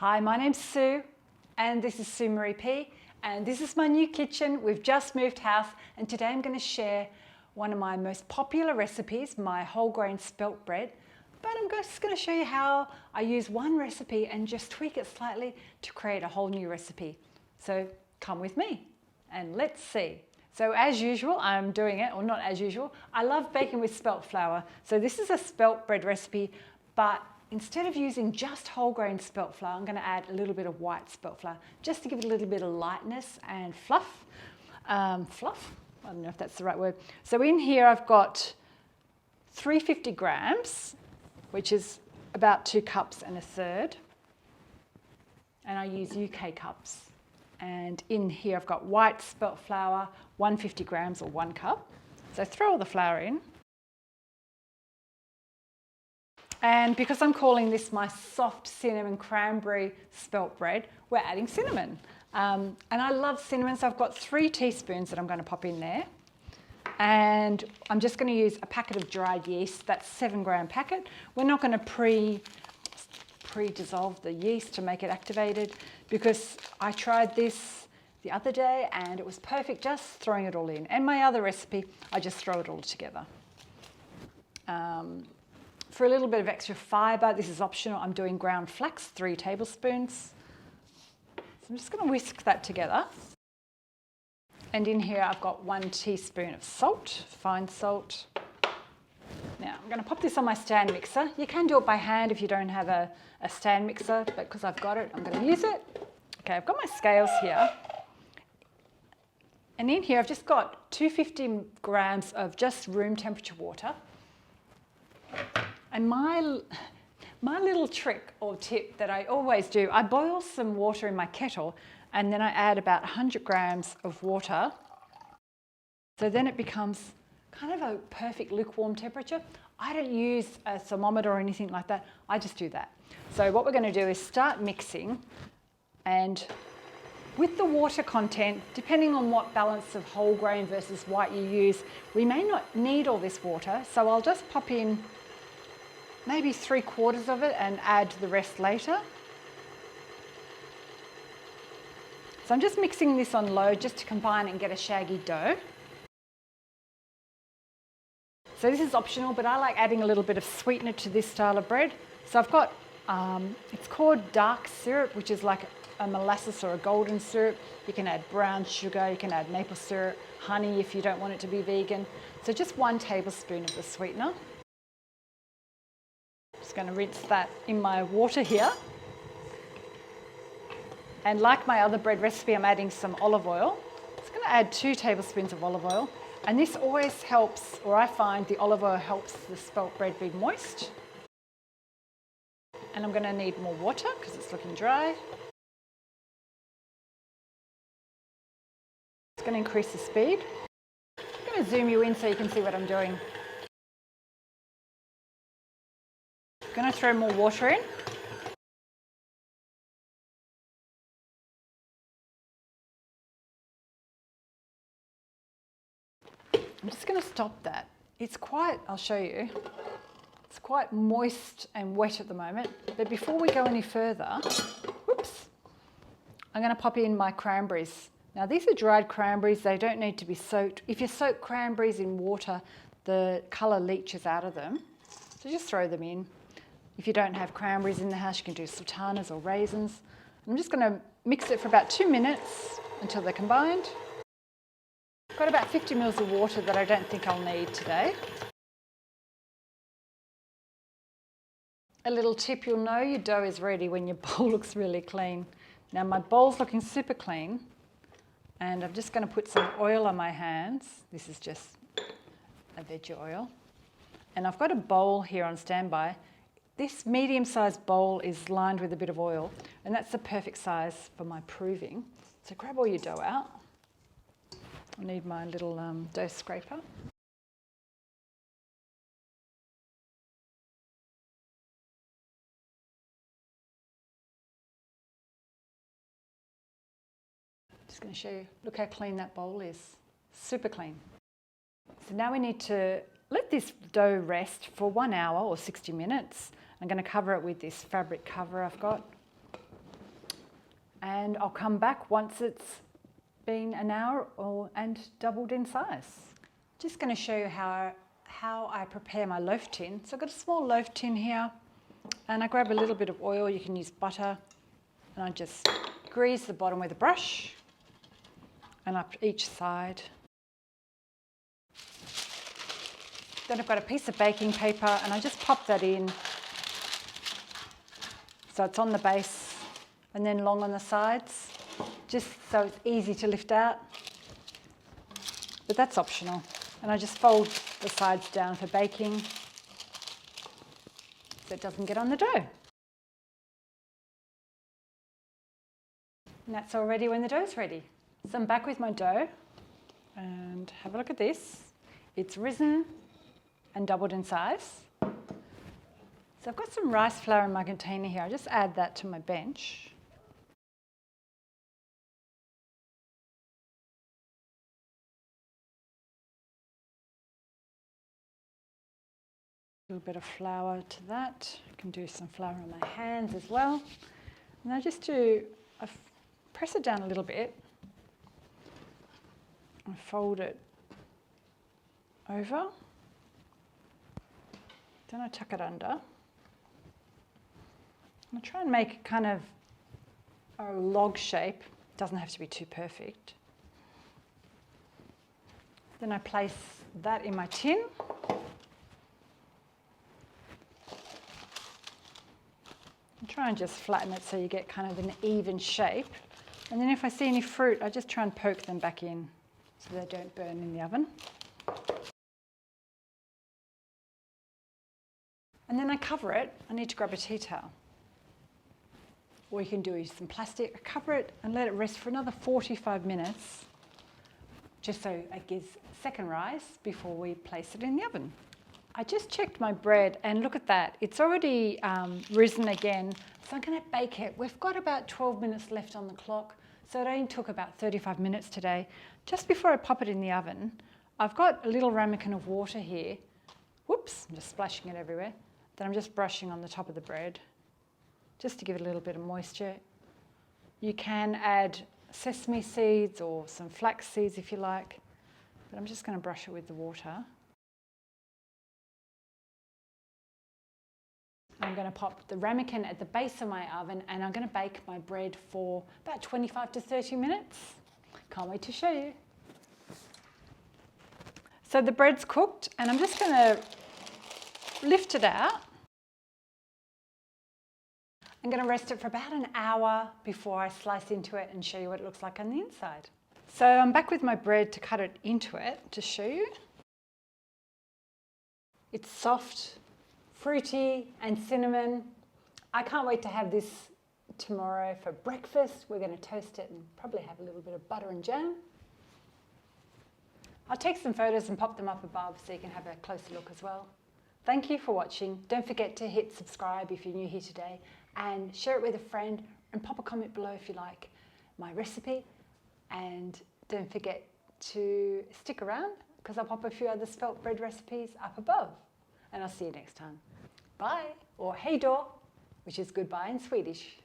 Hi, my name's Sue and this is Sue Marie P, and this is my new kitchen. We've just moved house and today I'm going to share one of my most popular recipes, my whole grain spelt bread. But I'm just going to show you how I use one recipe and just tweak it slightly to create a whole new recipe. So come with me and let's see. So as usual, I'm doing it, or not as usual, I love baking with spelt flour. So this is a spelt bread recipe, but instead of using just whole grain spelt flour, I'm going to add a little bit of white spelt flour just to give it a little bit of lightness and fluff. I don't know if that's the right word. So in here I've got 350 grams, which is about 2 cups and a third. And I use UK cups. And in here I've got white spelt flour, 150 grams or 1 cup. So throw all the flour in. And because I'm calling this my soft cinnamon cranberry spelt bread, we're adding cinnamon. And I love cinnamon, so I've got 3 teaspoons that I'm going to pop in there. And I'm just going to use a packet of dried yeast, that's 7-gram packet. We're not going to pre-dissolve the yeast to make it activated, because I tried this the other day and it was perfect just throwing it all in. And my other recipe, I just throw it all together. For a little bit of extra fibre, this is optional, I'm doing ground flax, 3 tablespoons. So I'm just going to whisk that together. And in here I've got 1 teaspoon of salt, fine salt. Now I'm going to pop this on my stand mixer. You can do it by hand if you don't have a stand mixer, but because I've got it, I'm going to use it. Okay, I've got my scales here. And in here I've just got 250 grams of just room temperature water. And my little trick or tip that I always do, I boil some water in my kettle and then I add about 100 grams of water. So then it becomes kind of a perfect lukewarm temperature. I don't use a thermometer or anything like that. I just do that. So what we're going to do is start mixing, and with the water content, depending on what balance of whole grain versus white you use, we may not need all this water. So I'll just pop in maybe 3/4 of it and add the rest later. So I'm just mixing this on low just to combine and get a shaggy dough. So this is optional, but I like adding a little bit of sweetener to this style of bread. So I've got, it's called dark syrup, which is like a molasses or a golden syrup. You can add brown sugar, you can add maple syrup, honey if you don't want it to be vegan. So just 1 tablespoon of the sweetener. Just going to rinse that in my water here. And like my other bread recipe, I'm adding some olive oil. I'm just going to add 2 tablespoons of olive oil. And this always helps, or I find the olive oil helps the spelt bread be moist. And I'm going to need more water because it's looking dry. It's going to increase the speed. I'm going to zoom you in so you can see what I'm doing. I'm going to throw more water in. I'm just going to stop that. It's quite, I'll show you, it's quite moist and wet at the moment. But before we go any further, whoops, I'm going to pop in my cranberries. Now these are dried cranberries, they don't need to be soaked. If you soak cranberries in water, the colour leaches out of them. So just throw them in. If you don't have cranberries in the house, you can do sultanas or raisins. I'm just going to mix it for about 2 minutes until they're combined. I've got about 50 mils of water that I don't think I'll need today. A little tip, you'll know your dough is ready when your bowl looks really clean. Now my bowl's looking super clean, and I'm just going to put some oil on my hands. This is just a veggie oil. And I've got a bowl here on standby. This medium-sized bowl is lined with a bit of oil, and that's the perfect size for my proving. So grab all your dough out. I need my little dough scraper. Just going to show you, look how clean that bowl is. Super clean. So now we need to let this dough rest for 1 hour or 60 minutes. I'm going to cover it with this fabric cover I've got. and I'll come back once it's been an hour and doubled in size. Just going to show you how I prepare my loaf tin. So I've got a small loaf tin here, and I grab a little bit of oil. You can use butter, and I just grease the bottom with a brush and up each side. Then I've got a piece of baking paper, and I just pop that in so it's on the base and then long on the sides, just so it's easy to lift out. But that's optional. And I just fold the sides down for baking so it doesn't get on the dough. And that's all ready when the dough's ready. So I'm back with my dough, and have a look at this. It's risen and doubled in size. So I've got some rice flour in my container here. I just add that to my bench. A little bit of flour to that. I can do some flour on my hands as well. And I press it down a little bit and fold it over. Then I tuck it under. I'll try and make kind of a log shape. It doesn't have to be too perfect. Then I place that in my tin. And try and just flatten it so you get kind of an even shape. And then if I see any fruit, I just try and poke them back in so they don't burn in the oven. And then I cover it. I need to grab a tea towel. Or you can do some plastic. Cover it and let it rest for another 45 minutes, just so it gives second rise before we place it in the oven. I just checked my bread, and look at that. It's already risen again, so I'm going to bake it. We've got about 12 minutes left on the clock, so it only took about 35 minutes today. Just before I pop it in the oven, I've got a little ramekin of water here. Whoops, I'm just splashing it everywhere. Then I'm just brushing on the top of the bread, just to give it a little bit of moisture. You can add sesame seeds or some flax seeds if you like, but I'm just going to brush it with the water. I'm going to pop the ramekin at the base of my oven, and I'm going to bake my bread for about 25 to 30 minutes. Can't wait to show you. So the bread's cooked, and I'm just going to lift it out. I'm going to rest it for about an hour before I slice into it and show you what it looks like on the inside. So I'm back with my bread to cut it into it to show you. It's soft, fruity and cinnamon. I can't wait to have this tomorrow for breakfast. We're going to toast it and probably have a little bit of butter and jam. I'll take some photos and pop them up above so you can have a closer look as well. Thank you for watching. Don't forget to hit subscribe if you're new here today, and share it with a friend, and pop a comment below if you like my recipe. And don't forget to stick around, because I'll pop a few other spelt bread recipes up above. And I'll see you next time. Bye, or hej då, which is goodbye in Swedish.